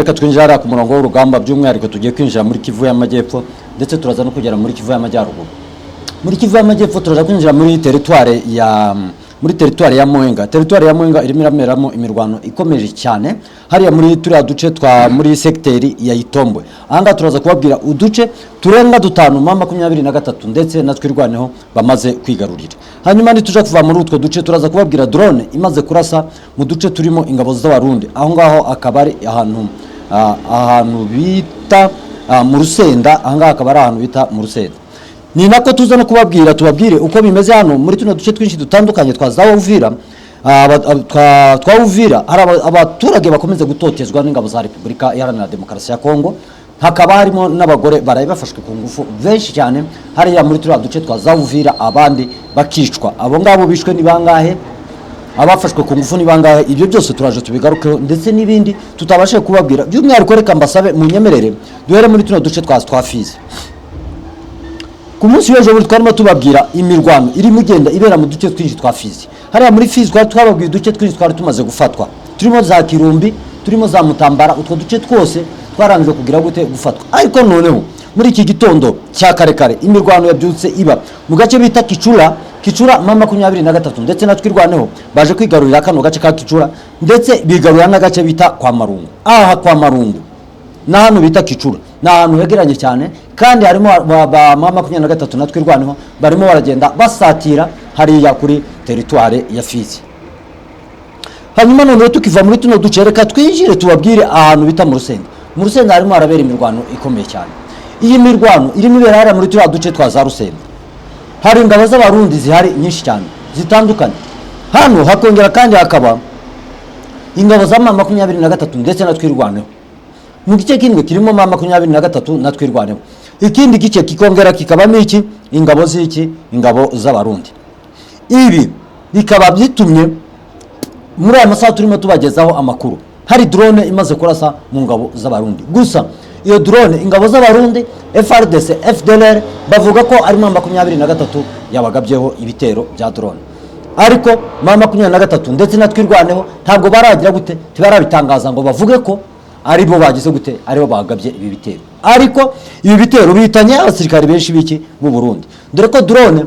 reka twinjira ku murongo w'urugamba by'umwihariko tugiye kwinjira muri Kivu y'Amajyepfo ndetse turaza no kugera muri Kivu y'Amajyaruguru. Muri Kivu y'Amajyepfo turaza kwinjira muri territoire ya Mwenga. Territoire ya Mwenga irimo irameramo imirwano ikomeje cyane hariya muri turiya duce twa muri secteur ya Itombwe. Ahanga turaza kubabwira uduce turenga dutanu mama 23 ndetse natwirwaneho bamaze kwigarurira. Hanyuma nituje kuva muri utwo duce turaza kubabwira drone imaze kurasa mu duce turimo ingabo z'abarundi. Aho ngaho akabari ahantu bita mu Rusenda, ahanga akabari ahantu bita mu Rusenda. Ni nako tuza no kubabwira tubabwire uko bimeze hano muri tuno duce twinshi dutandukanye twa Uvira. Twa Uvira hari abaturage bakomeze gutotezwa n'ingabo za Repubulika Iharanira Demokarasi ya Kongo. Hakaba harimo n'abagore baraye bafashwe ku ngufu benshi cyane hariya muri turiya duce twa Uvira, abandi bakicwa. Abo ngabo bishwe ni bangahe, abafashwe ku ngufu ni bangahe, ibyo byose turaje tubigarukeho ndetse n'ibindi tutabashe kubabwira. By'umwihariko reka mbasabe mu nyemerere duhere muri tuno duce twa Fizi. Ku munsi w'ejo buri twarimo tubabwira imirwano irimo igenda ibera mu duce twinshi twa Fizi. Hariya muri Fizi twababwiye uduce twinshi twari tumaze gufatwa, turimo za Kirumbi, turimo za Mutambara, utwo duce twose twarangije kugira gute gufatwa. Ariko noneho muri iki gitondo cya karekare imirwano yabyutse iba mu gace bita Kicura mama 23 ndetse natwirwaneho baje kwigarurira kano gace ka Kicura ndetse bigarurira n'agace bita kwa Marungu. Aha kwa Marungu na hano bita Kicura na ahantu hegeranye cyane kandi harimo ba mama 23 natwirwaneho barimo baragenda basatira hariya kuri territoire ya Fizi. Hanyuma noneho tukiva muri tuno duce reka twinjire tubabwire ahantu bita mu Rusenda. Mu Rusenda harimo harabera imirwano ikomeye cyane. Iyi mirwano irimo ibera hariya muri turiya duce twa za Rusenda. Hari ingabo z'abarundi zihari nyinshi cyane zitandukanye. Hano hakongera kandi hakaba ingabo za mama 23 ndetse natwirwaneho. Mu gice kimwe kirimo mama 23 natwirwaneho. Ikindi gice kikongera kikabamo iki ingabo z'abarundi. Ibi bikaba byitumye muri aya masaha turimo tubagezaho amakuru hari drone imaze kurasa mu ngabo z'abarundi. Gusa iyo drone ingabo z'abarundi FRDC FDLR bavuga ko ari mama 23 yabagabyeho ibitero bya drone, ariko mama 23 ndetse natwirwaneho ntabwo baragira gute tibarabitangaza ngo bavuge ko ari bo bagize gute ari bo bagabye ibi bitero. Ariko ibi bitero bitanye abasirikare benshi biki mu Burundi, dore ko drone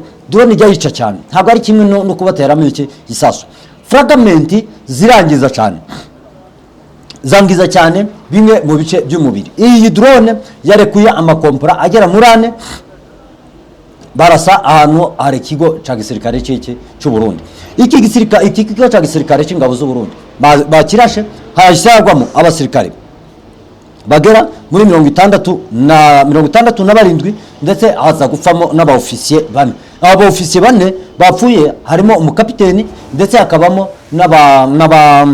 ijya yica cyane, ntabwo ari kimwe no kubateramo iki gisasu. Fragment zirangiza cyane, zangiza cyane bimwe mu bice by'umubiri. Iyi drone yarekuye amakompora agera muri 4 barasa ahantu hari ikigo cya gisirikare cy'u Burundi. Iki kigo cya gisirikare cy'ingabo z'u Burundi bakirashe hashyirwamo abasirikare bagera muri 67 ndetse haza gupfamo n'abaofisiye bane. Abo ofisiye bane bapfuye harimo umukapiteni ndetse hakabamo n'aba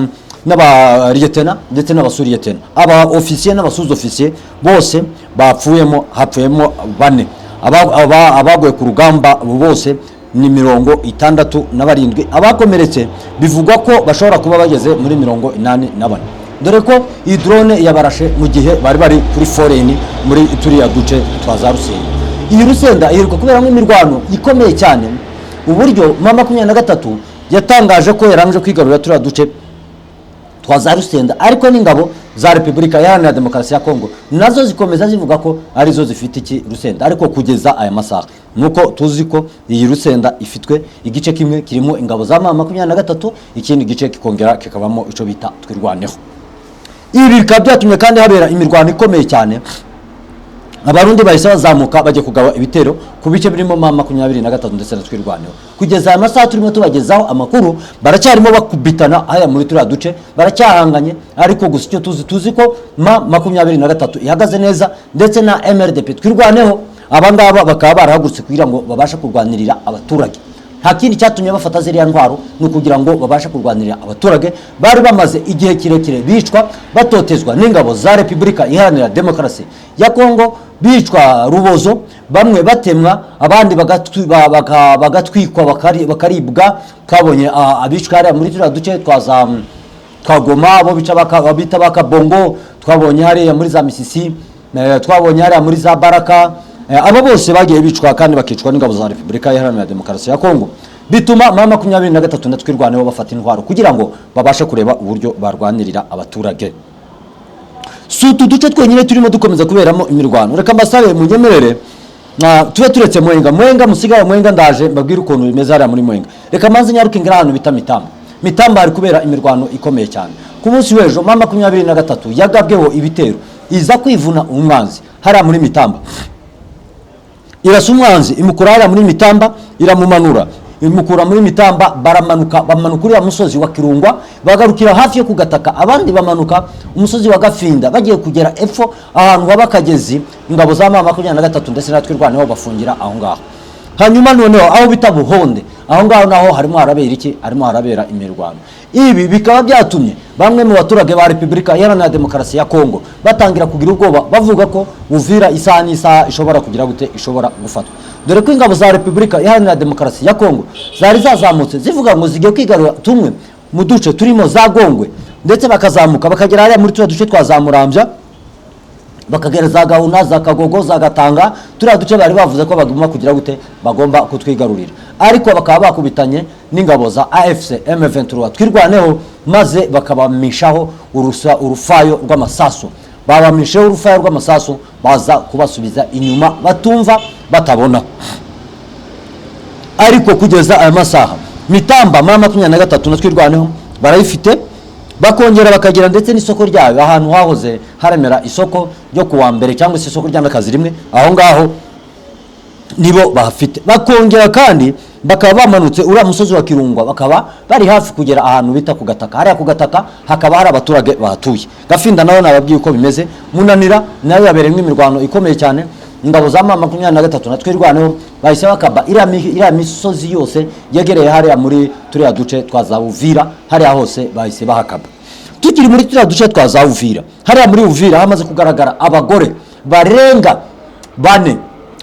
lieutenant ndetse n'abasuriyetena. Aba ofisiye n'abasuzofisiye bose hapfuyemo bane. Abagoye ku rugamba bose ni 67. Abakomeretse bivugwa ko bashobora kuba bageze muri 84. Dore ko iyi drone yabarashe mu gihe bari kuri foreign muri turiya duce twa za Rusenda. Iyi Rusenda iheruka kuberamo imirwano ikomeye cyane, uburyo mama 23 yatangaje ko yarangije kwigarurira turiya duce twa za Rusenda, ariko n'ingabo za Repubulika Iharanira Demokarasi ya Kongo nazo zikomeza zivuga ko arizo zifite iki Rusenda. Ariko kugeza aya masaha nuko tuzi ko iyi Rusenda ifitwe igice kimwe kirimo ingabo za mama 23, ikindi gice kikongera kikabamo ico bita twirwaneho. Ibi bikaba byatumye kandi habera imirwano ikomeye cyane. Abarundi bahise bazamuka bajye kugaba ibitero ku bice birimo mama 23 ndetse natwirwaneho. Kugeza aya masaha turimo tubagezaho amakuru baracyarimo bakubitana aya muri turiya duce, baracyahanganye. Ariko gusa icyo tuzi ko mama 23 ihagaze neza ndetse na MRDP twirwaneho. Abangaba bakaba barahagurutse kugira ngo babashe kurwanirira abaturage. Nta kindi cyatumye bafata ziriya ntwaro no kugira ngo babashe kurwanirira abaturage bari bamaze igihe kirekire bicwa batotezwa n'ingabo za Repubulika Iharanira Demokarasi ya Kongo, bicwa rubozo, bamwe batemwa, abandi bagatwikwa bakaribwa. Twabonye abicwa hariya muri turiya duce twaza Kagoma bo bita bakabongo, twabonye hariya muri za Misisi, twabonye hariya muri za Baraka. Abo bose bagiye bicwa kandi bakicwa n'ingabo za Repubulika Iharanira Demokarasi ya Kongo. Bituma mama 23 natwirwaneho bafata intwaro kugira ngo babashe kureba uburyo barwanirira abaturage. si utu duce twenyine turimo dukomeza kuberamo imirwano. Reka mbasabe munyemerere tube turetse Mwenga musigaye Mwenga ndaje mbabwira ukuntu bimeze hariya muri Mwenga. Reka manze nyaruke ngira ahantu bita Mitamba hari kubera imirwano ikomeye cyane. Ku munsi w'ejo mama 23 yagabweho ibitero iza kwivuna umwanzi hariya muri Mitamba. Irasa umwanzi imukura hariya muri Mitamba iramumanura. Imukura muri Mitamba bamanukura umusozi wa Kirungwa bagarukira hafi yo kugataka, abandi bamanuka umusozi wa Gafinda bagiye kugera epfo ahantu habakagezi ingabo za mama 23 ndetse natwe rwaneho bafungira aho ngaho. Hanyuma noneho aho bita Buhonde aho ngaho naho harimo harabera imirwano. Ibi bikaba byatumye bamwe mu baturage ba Repubulika Iharanira Demokarasi ya Kongo batangira kugira ubwoba bavuga ko Uvira isaha n'isaha ishobora kugira gute ishobora gufatwa, dore ko ingabo za Repubulika Iharanira Demokarasi ya Kongo zari zazamutse zivuga ngo zigiye kwigarura tumwe mu duce turimo za Gongwe, ndetse bakazamuka bakagera hariya muri tuba duce twa za Murambya bakagera za Gahuna za Kagogo za Gatanga, turiya duce bari bavuze ko bagomba kugira gute bagomba kutwigarurira, ariko bakaba bakubitanye n'ingabo za AFC M23 twirwaneho maze bakabamishaho urufayo rw'amasasu. Babamisheho urufayo rw'amasasu baza kubasubiza inyuma batumva batabona. Ariko kugeza aya masaha Mitamba mama 23 natwirwaneho barayifite, bakongera bakagira ndetse n'isoko ryayo ahantu hahoze haremera isoko ryo kuwa mbere cyangwa se isoko ry'amakazi rimwe aho ngaho nibo bahafite. Bakongera kandi bakaba bamanutse uriya musozi wa Kirungwa bakaba bari hafi kugera ahantu bita kugataka. Hariya kugataka hakaba hari abaturage bahatuye. Gafinda nayo nababwiye uko bimeze. Munanira nayo yabereye imirwano ikomeye cyane. Ingabo za mama 23 natwirwaneho bahise bakaba iriya misozi yose yegereye hariya muri turiya duce twa za Uvira, hariya hose bahise bahakaba. Tukiri muri turiya duce twa za Uvira, hariya muri Uvira hamaze kugaragara abagore barenga 4.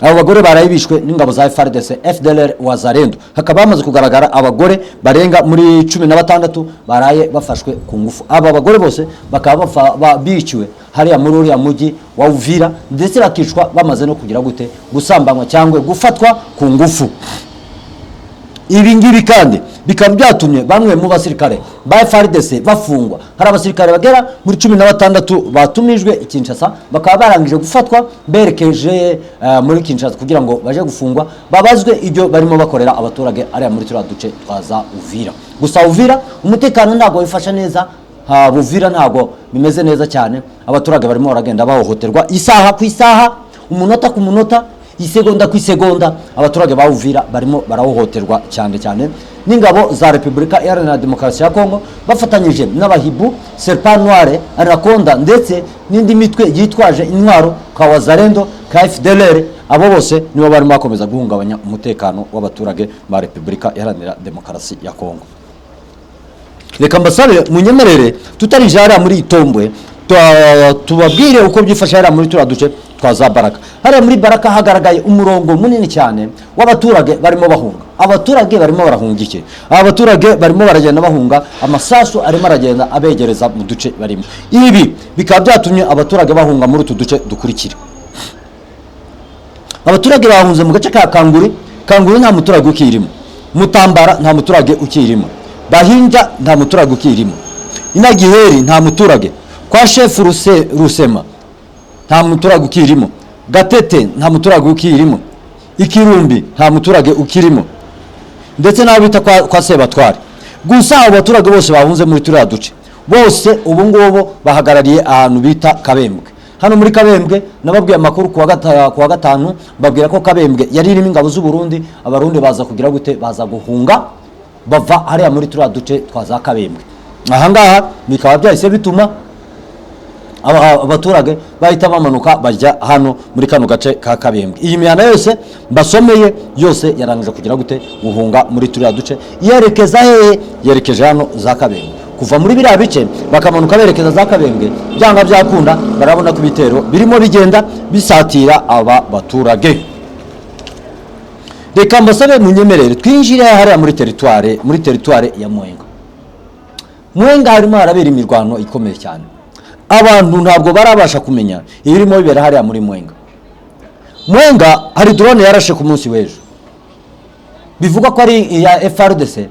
Abo bagore barayibishwe n'ingabo za FARDC FDLR Wazalendo. Hakaba hamaze kugaragara abagore barenga muri 16 baraye bafashwe ku ngufu. Aba bagore bose bakaba biciwe hariya muri uriya mujyi wa Uvira, ndetse bakicwa bamaze no kugira gute gusambanywa cyangwa gufatwa ku ngufu. Ibi ngibi kandi bikaba byatumye bamwe mu basirikare ba FARDC bafungwa. Hari abasirikare bagera muri 16 batumijwe Kinshasa bakaba barangije gufatwa berekeje muri Kinshasa kugira ngo baje gufungwa babazwe ibyo barimo bakorera abaturage ari muri turiya duce twaza Uvira. Gusa Uvira umutekano ntago wifasha neza, Uvira ntago bimeze neza cyane, abaturage barimo baragenda bahohoterwa isaha ku isaha, umunota ku munota, isegonda ku isegonda. Abaturage ba Uvira barimo barahohoterwa cyane n'ingabo za Repubulika Iharanira Demokarasi ya Kongo bafatanyije n'abahibu Serpent Noire, Anaconda ndetse n'indi mitwe yitwaje intwaro ka Wazalendo ka FDLR. Abo bose nibo barimo bakomeza guhungabanya umutekano w'abaturage ba Repubulika Iharanira Demokarasi ya Kongo. Reka mbasabe munyemerere tutarijara muri Itombwe tubabwire uko byifasha hariya muri turiya duce twa za Baraka. Hariya muri Baraka hagaragaye umurongo munini cyane w'abaturage barimo bahunga. Abaturage barimo barahunga iki? Abaturage barimo baragenda bahunga, amasasu arimo aragenda abegereza mu duce barimo. Ibi bikaba byatumye abaturage bahunga muri utu duce dukurikira. Abaturage bahunze mu gace ka Kanguri nta muturage ukirimo. Mutambara nta muturage ukirimo. Bahinja nta muturage ukirimo. Inagiheri nta muturage. Kwa chef Rusema nta muturage ukirimo. Gatete nta muturage ukirimo. Ikirumbi nta muturage ukirimo. Ndetse n'abita kwa Sebatware. Gusa abaturage bose bahunze muri turiya duce bose ubu ngubu bahagarariye ahantu bita Kabembwe. Hano muri Kabembwe nababwiye amakuru kuwa gatanu babwira ko Kabembwe yari irimo ingabo z'u Burundi, abarundi baza kugira gute baza guhunga bava hariya muri turiya duce twaza Kabembwe. Ahangaha bikaba byahise bituma abaturage bahita bamanuka bajya hano muri kano gace ka Kabembwe. Iyi mihana yose basomeye yose yarangije kugira gute guhunga muri turiya duce yerekeza yerekeje hano za Kabembwe. Kuva muri biriya bice bakamanuka berekeza za Kabembwe, byanga byakunda barabona ku bitero birimo bigenda bisatira aba baturage. Reka mbasabe munyemerere twinjire hariya muri territoire ya Mwenga harimo harabera imirwano ikomeye cyane. Abantu ntabwo barabasha kumenya ibirimo bibera hariya muri Mwenga hari drone yarashe ku munsi w'ejo. Bivuga ko ari ya FARDC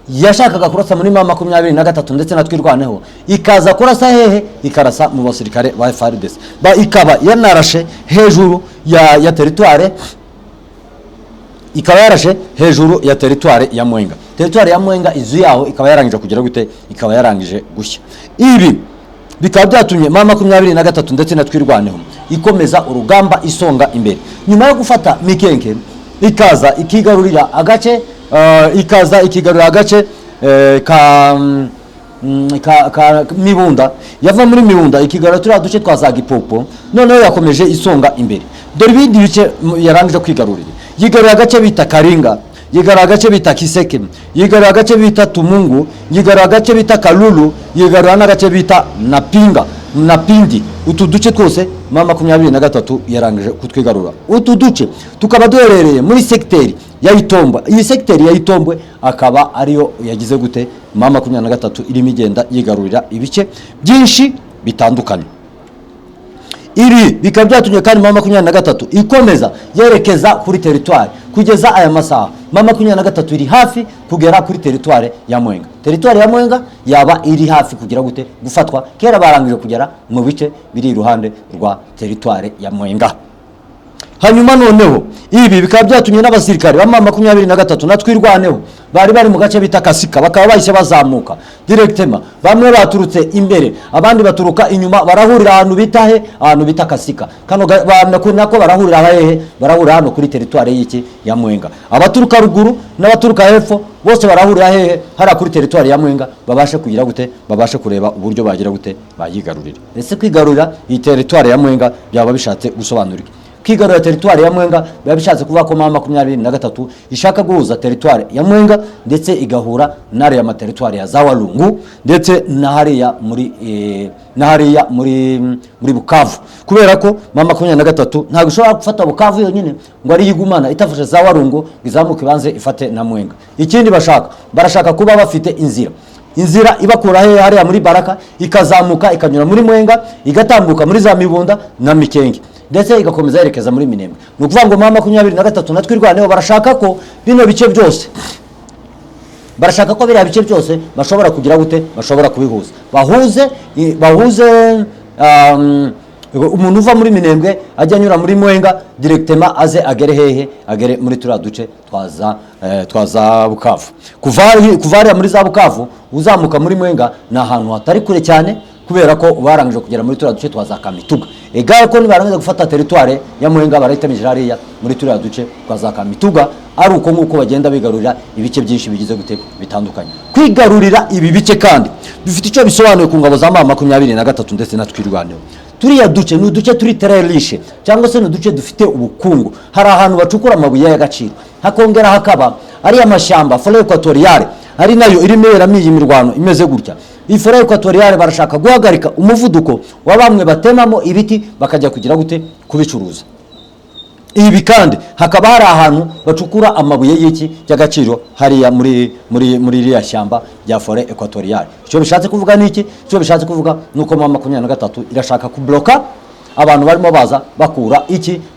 yashakaga kurasa muri M23 ndetse na twirwaneho, ikaza kurasa hehe, ikarasa mu basirikare ba FARDC, ikaba yanarashe hejuru ya territoire, ikaba yarashe hejuru ya territoire ya Mwenga. Territoire ya Mwenga izu yaho ikaba yarangije kugira gute, ikaba yarangije gushya. Ibi bikaba byatumye M23 ndetse na twirwaneho ikomeza urugamba isonga imbere. Nyuma yo gufata Mikenke, ikaza ikigarurira agace ka Mibunda, yava muri Mibunda ikigarura turi duce twaza Gipopo, noneho yakomeje isonga imbere. Dore ibindi bice yarangije kwigarurira, yigarura agace bita Karinga, yigarura agace bita Kiseke, yigarura agace bita Tumungu, yigarura agace bita Kalulu, yigarura n'agace bita Napindi. Utu duce twose M23 yarangije kutwigarura. Utu duce tukaba duherereye muri secteur ya Itombwe. Iyi secteur ya Itombwe akaba ariyo yagize gute, M23 irimo igenda yigarurira ibice byinshi bitandukanye. Ibi bikaba byatumye kandi M23 ikomeza yerekeza kuri territoire. Kugeza aya masaha M23 iri hafi kugera kuri territoire ya Mwenga. Territoire ya Mwenga yaba iri hafi kugira gute gufatwa, kera barangije kugera mu bice biri iruhande rwa territoire ya Mwenga. Hanyuma noneho ibi bikaba byatumye n'abasirikare ba M23 na twirwaneho bari mu gace bita Kasika, bakaba bahise bazamuka directement, bamwe baturutse imbere abandi baturuka inyuma, barahurira ahantu bita Kasika. Kano nako barahurira hehe, barahurira hano kuri territoire y'iki ya Mwenga. Abaturuka ruguru n'abaturuka hepfo bose barahurira hehe, hara kuri territoire ya Mwenga, babashe kugira gute, babashe kureba uburyo bagira gute bayigarurira. Ese kwigarurira iyi territoire ya Mwenga byaba bishatse gusobanurika. Kwigarurira territoire ya Mwenga biba bishatse kuvuga ko M23 ishaka guhuza territoire ya Mwenga ndetse igahura n'are ya territoire ya Zawalungu ndetse na hariya muri Bukavu, kubera ko M23 ntabwo ishobora gufata Bukavu yonyine ngo ari yigumana itafashe Zawalungu izamuke banze ifate na Mwenga. Ikindi barashaka kuba bafite inzira ibakura hariya muri Baraka ikazamuka ikanyura muri Mwenga igatambuka muri za Mibunda na Mikenge ndetse igakomeza yerekeza muri Minembwe. Ni ukuvuga ngo M23 na twirwaneho barashaka ko bino bice byose, barashaka ko biriya bice byose bashobora kugira gute, bashobora kubihuza, bahuze umuntu uva muri Minembwe ajya anyura muri Mwenga directement aze agere hehe, agere muri turiya duce twaza Bukavu. Kuva muri za Bukavu uzamuka muri Mwenga na ahantu hatari kure cyane, kubera ko barangije kugera muri turiya duce twaza Kamituga. Egaye ko nibarangiza gufata territoire ya Mwenga barayitamije hariya muri turiya duce twaza Kamituga, ari uko nguko bagenda bigarurira ibice byinshi bigize gute bitandukanye. Kwigarurira ibi bice kandi bifite icyo bisobanuye ku ngabo za M23 ndetse na twirwaneho. Turiya duce ni uduce turi terrerishe cyangwa se ni uduce dufite ubukungu. Hari ahantu bacukura amabuye y'agaciro, hakongera hakaba ari amashyamba forêt équatoriale, ari nayo irimo yeramiye imirwano imeze gutya. Iyi forêt équatoriale barashaka guhagarika umuvuduko wa bamwe batemamo ibiti bakajya kugira gute kubicuruza. Ibi kandi hakaba hari ahantu bacukura amabuye y'iki y'agaciro hariya muri iriya shyamba rya forêt équatoriale. Icyo bishatse kuvuga niki? Icyo bishatse kuvuga nuko M23 irashaka kubloka abantu barimo baza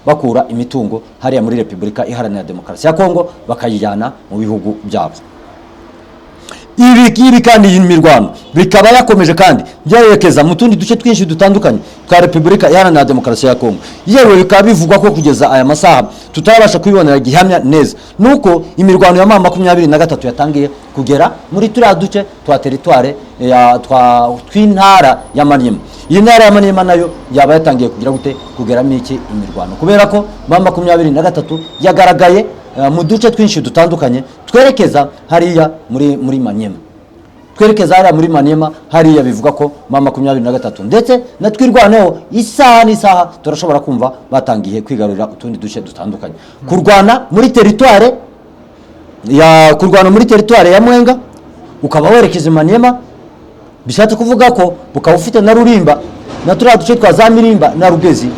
bakura imitungo hariya muri Repubulika Iharanira Demokarasi ya Kongo bakayijyana mu bihugu byabo. Ibi kandi iyi mirwano bikaba yakomeje kandi byerekeza mu tundi duce twinshi dutandukanye twa Repubulika Iharanira Demokarasi ya Kongo. Yewe bikaba bivugwa ko kugeza aya masaha tutabasha kwibonera gihamya neza nuko imirwano ya M23 yatangiye kugera muri turiya duce twa territoire ya tw'intara ya Maniema. Iyi ntara ya Maniema nayo yaba yatangiye kugira gute kugeramo iki imirwano, kubera ko M23 yagaragaye mu duce twinshi dutandukanye twerekeza hariya muri Maniema. Twerekeza hariya muri Maniema, hariya bivuga ko M23 ndetse na twirwaneho isaha n'isaha turashobora kumva batangiye kwigarurira utundi duce dutandukanye. Kurwana muri territoire ya Mwenga ukaba werekeza Maniema, bishatse kuvuga ko ukaba ufite na Rulimba na turiya duce twa za Mirimba na Rugezi,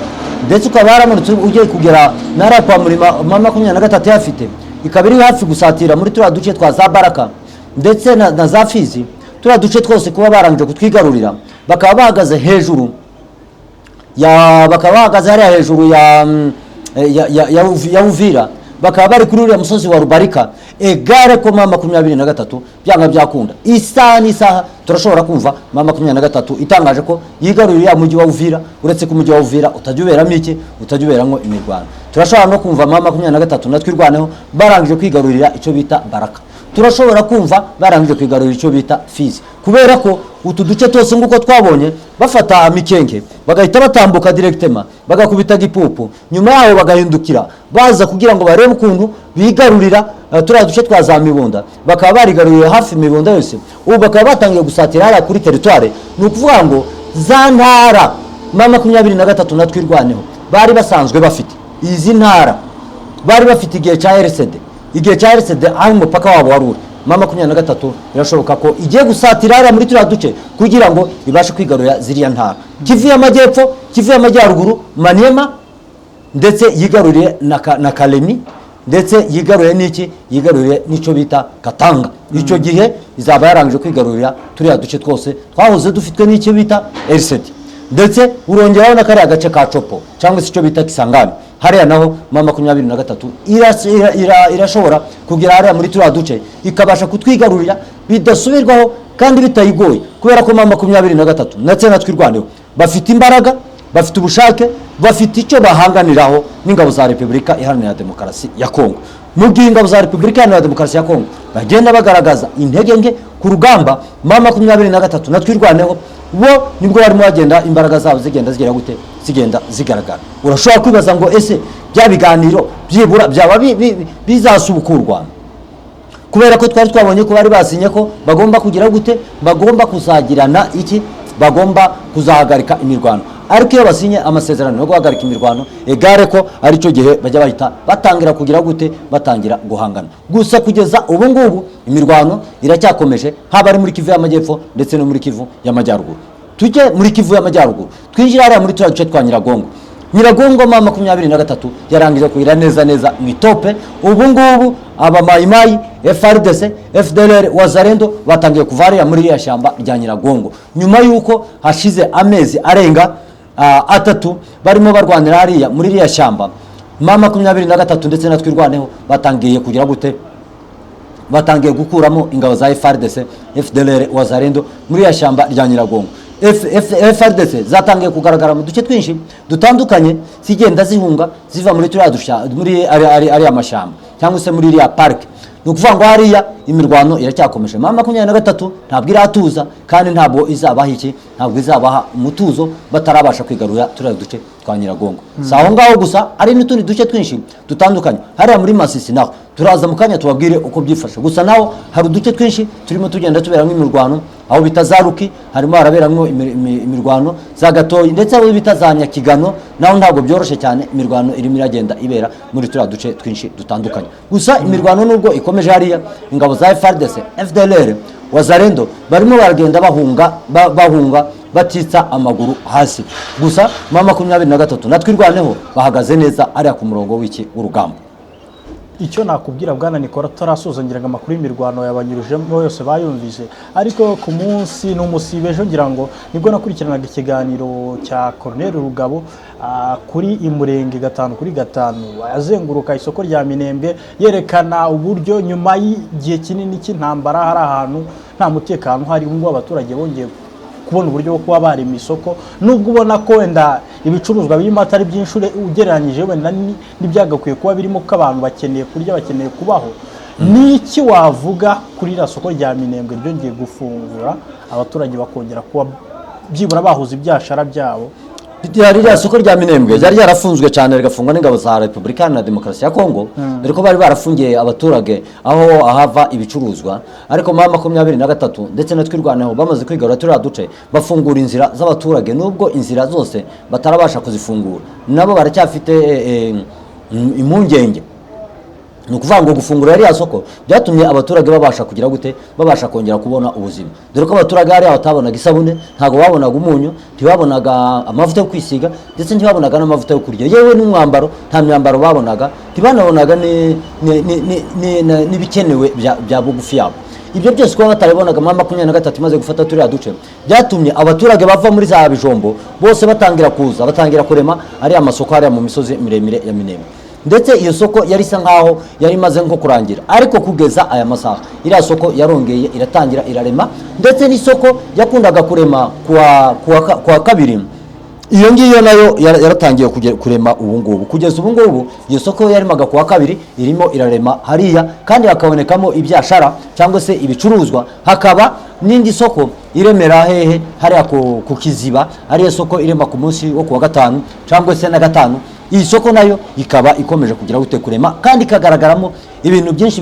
ndetse ukaba waramanutse ugiye kugera narapa muri M23 yafite, ikaba iri hafi gusatira muri turiya duce twa za Baraka ndetse na za Fizi. Turiya duce twose kuba barangije kutwigarurira bakaba bahagaze hejuru hariya hejuru ya Uvira, bakaba bari kuri uriya musozi wa Rubarika, egare ko mama 23 byanga byakunda isaha n'isaha turashobora kumva mama 23 itangaje ko yigarurira mujyi wa Uvira, uretse ko mujyi wa Uvira utajuberamo iki, utajuberango imirwano. Turashobora no kumva mama 23 natwirwaneho barangije kwigarurira icyo bita Baraka. Turashobora kumva barangije kwigarurira icyo bita Fizi, kubera ko utu duce tose nguko twabonye bafata Mikenge bagahita batambuka directement bagakubita Gipupu, nyuma yaho bagahindukira baza kugira ngo barebe ukuntu bigarurira turiya duce twa za Mibunda, bakaba barigaruriye hafi Mibunda yose. Ubu bakaba batangiye gusatira hariya kuri territoire, ni ukuvuga ngo za ntara mama 23 natwirwaneho bari basanzwe bafite izi ntara, bari bafite igihe cya RCD, igihe cya RCD aho umupaka wabo waruri. Mama 23 birashoboka ko igiye gusatira hariya muri turiya duce kugira ngo ibashe kwigarurira ziriya ntara, Kivu y'Amajyepfo, Kivu y'Amajyaruguru, Maniema, ndetse yigaruriye na Kalemi, ndetse yigaruriye n'iki, yigaruriye n'icyo bita Katanga. Icyo gihe izaba yarangije kwigarurira turiya duce twose twahoze dufitwe n'icyo bita RCD, ndetse urongeraho na kariya gace ka Chopo cyangwa se icyo bita Kisangani. Hariya naho mama 23 irashobora kugira hariya muri turiya duce ikabasha kutwigarurira bidasubirwaho kandi bitayigoye, kubera ko mama 23 ndetse natwirwaneho bafite imbaraga, bafite ubushake, bafite icyo bahanganiraho n'ingabo za Repubulika Iharanira Demokarasi ya Kongo. Mu gihe ingabo za Repubulika Iharanira Demokarasi ya Kongo bagenda bagaragaza intege nke ku rugamba, mama 23 natwirwaneho bo nibwo barimo bagenda imbaraga zabo zigenda zigera gute, zigenda zigaragara. Urashobora kwibaza ngo ese bya biganiro byibura byaba bizasubukurwa, kubera ko twari twabonye ko bari basinye ko bagomba kugira gute, bagomba kuzagirana iki, bagomba kuzahagarika imirwano. Ariko iyo basinye amasezerano yo guhagarika imirwano, egare ko ari cyo gihe bajya bahita batangira kugira gute, batangira guhangana. Gusa kugeza ubu ngubu imirwano iracyakomeje, haba ari muri Kivu y'Amajyepfo ndetse no muri Kivu y'Amajyaruguru. Tujye muri Kivu y'Amajyaruguru, twinjira hariya muri turiya duce twa Nyiragongo. Nyiragongo mama 23 yarangije kugira neza mu itope. Ubu ngubu aba Mayimayi, FRDC, FDLR, Wazalendo batangiye kuva muri ya shamba rya Nyiragongo, nyuma yuko hashize amezi arenga 3 barimo barwanira hariya muri ya shamba. Mama 23 ndetse natwirwaneho batangiye kugira gute, batangiye gukuramo ingabo za FRDC, FDLR, Wazalendo muri ya shamba rya Nyiragongo. FRDC zatangiye kugaragara mu duce twinshi dutandukanye, zigenda zihunga ziva muri turiya dusha muri ari amashamba cyangwa se muri iriya park. Ni ukuvuga ngo hariya imirwano iracyakomeje. Mama 23 ntabwo iratuza kandi ntabwo izabaha iki, ntabwo izabaha umutuzo batarabasha kwigarura turiya duce twa Nyiragongo. Saho ngaho gusa ari n'utundi duce twinshi dutandukanye hariya muri Masisi naho turaza mu kanya tubabwire uko byifashe. Gusa naho hari uduce twinshi turimo tugenda tuberamo imirwano, aho bita za Ruki harimo haraberamo imirwano, za Gatoyi ndetse aho bita za Nyakigano naho ntabwo byoroshye cyane, imirwano irimo iragenda ibera muri turiya duce twinshi dutandukanye. Gusa imirwano nubwo ikomeje hariya, ingabo za FARDC, FDLR, Wazalendo barimo baragenda bahunga batitsa amaguru hasi. Gusa mama 23 natwirwaneho bahagaze neza ariya ku murongo w'iki urugamba. Icyo nakubwira bwana Nikora tarasuzangiraga amakuru y'imirwano yabanyurujemo yose bayumvise, ariko ku munsi n'umusibejo ngira ngo nibwo nakurikiranaga ikiganiro cya Colonel Rugabo kuri Imurenge 5/5 azenguruka isoko rya Minembwe yerekana uburyo nyuma y'igihe kinini cy'intambara hari ahantu nta mutekano hari, ngo abaturage bongeye kubona uburyo bwo kuba bari mu isoko, nubwo ubona ko wenda ibicuruzwa birimo atari byinshi ugereranyije wenda n'ibyagakwiye kuba birimo, ko abantu bakeneye kurya, bakeneye kubaho. Niki wavuga kuri ira soko rya Minembwe ryongeye gufungura abaturage bakongera kuba byibura bahuza ibyashara byabo? Ririya soko rya Minembwe ryari ryarafunzwe cyane rigafungwa n'ingabo za Repubulika Iharanira Demokarasi ya Kongo, dore ko bari barafungiye abaturage aho ahava ibicuruzwa. Ariko mama 23 ndetse natwirwaneho bamaze kwigarura turiya duce bafungura inzira z'abaturage, nubwo inzira zose batarabasha kuzifungura nabo baracyafite impungenge. Ni ukuvuga ngo gufungura ririya soko byatumye abaturage babasha kugira gute, babasha kongera kubona ubuzima, dore ko abaturage hariya batabonaga isabune, ntago babonaga umunyu, ntibabonaga amavuta yo kwisiga ndetse ntibabonaga n'amavuta yo kurya, yewe n'umwambaro nta myambaro babonaga, ntibanabonaga n'ibikenewe bya bugufi yabo. Ibyo byose kuba bataribonaga mama 23 imaze gufata turiya duce byatumye abaturage bava muri za Bijombo bose batangira kuza, batangira kurema ari amasoko hariya mu misozi miremire ya Minembwe. ndetse iyo soko yari isa nkaho yari imaze nko kurangira, ariko kugeza aya masaha iriya soko yarongeye iratangira irarema, ndetse n'isoko yakundaga kurema kuwa kabiri, iyo ngiyo nayo yaratangiye kurema ubu ngubu. Kugeza ubu ngubu iyo soko yarimaga kuwa kabiri irimo irarema hariya, kandi hakabonekamo ibyashara cyangwa se ibicuruzwa. Hakaba n'indi soko iremera hehe hariya ku Kiziba, hariya soko irema ku munsi wo kuwa gatanu cyangwa se na gatanu. Iyi soko nayo ikaba ikomeje kugira gute kurema, kandi ikagaragaramo ibintu byinshi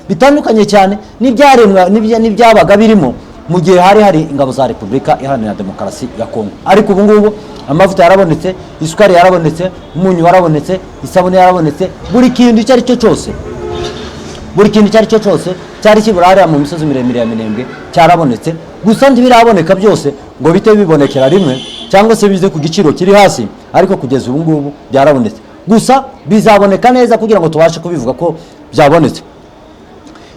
bitandukanye cyane n'ibyaremwa n'ibyabaga birimo mu gihe hari ingabo za Repubulika Iharanira Demokarasi ya Kongo. Ariko ubu ngubu amavuta yarabonetse, isukari yarabonetse, umunyu warabonetse, isabune yarabonetse, buri kintu icyo ari cyo cyose cyari kibura hariya mu misozi miremire ya Minembwe cyarabonetse. Gusa ntibiraboneka byose ngo bite bibonekera rimwe cyangwa se bize ku giciro kiri hasi, ariko kugeza ubu ngubu byarabonetse. Gusa bizaboneka neza kugira ngo tubashe kubivuga ko byabonetse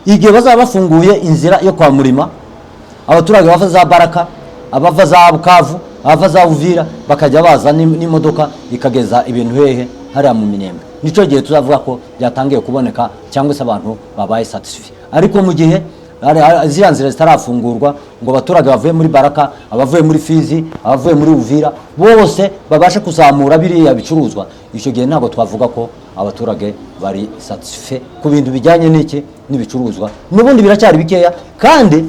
igihe bazaba bafunguye inzira yo kwa Murima, abaturage bava za Baraka, abava za Bukavu, abava za Uvira bakajya baza n'imodoka ikageza ibintu hehe hariya mu Minembwe. Nico gihe tuzavuga ko byatangiye kuboneka cyangwa se abantu babaye satisfait. Ariko mu gihe ziriya nzira zitarafungurwa ngo abaturage bavuye muri Baraka, abavuye muri Fizi, abavuye muri Uvira bose babashe kuzamura biriya bicuruzwa, icyo gihe ntabwo twavuga ko abaturage bari satisfait ku bintu bijyanye n'ibicuruzwa. N'ubundi biracyari bikeya kandi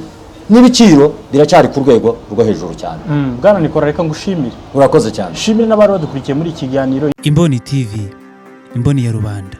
n'ibiciro biracyari ku rwego rwo hejuru cyane. Bwana Nikora, reka ngushimire. Urakoze cyane. Shimire n'abari badukurikiye muri iki kiganiro Imboni TV, imboni ya rubanda.